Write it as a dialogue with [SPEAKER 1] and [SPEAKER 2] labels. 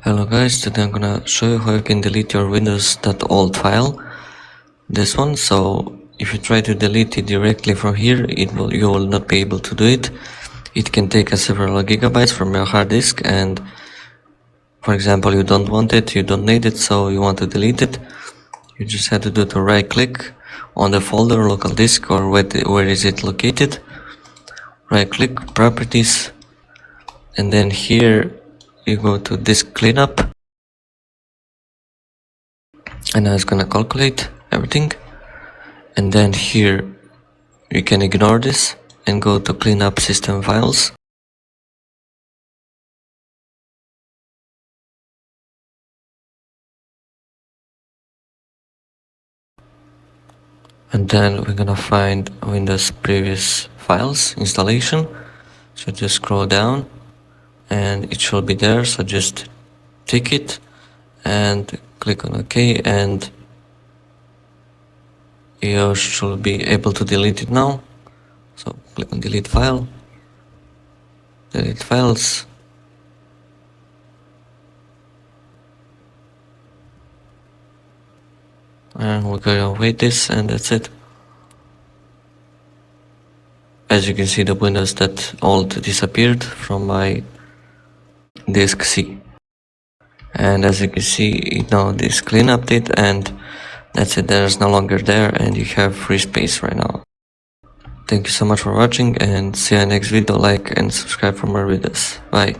[SPEAKER 1] Hello guys, today I'm gonna show you how you can delete your Windows.old file. This one, so if you try to delete it directly from here, you will not be able to do it. It can take several gigabytes from your hard disk, and for example you don't want it, you don't need it, so you want to delete it. You just have to do to right click on the folder, local disk, or where is it located. Right click, properties, and then here you go to disk cleanup, and now it's gonna calculate everything. And then here you can ignore this and go to clean up system files. And then we're gonna find Windows previous files installation. So just scroll down and it should be there, so just tick it and click on OK, and you should be able to delete it now. So click on delete file, delete files, and we're gonna wait this, and that's it. As you can see, the Windows.old disappeared from my disk C. And as you can see, now this clean update, and that's it, there's no longer there, and you have free space right now. Thank you so much for watching, and see you in next video. Like and subscribe for more videos. Bye.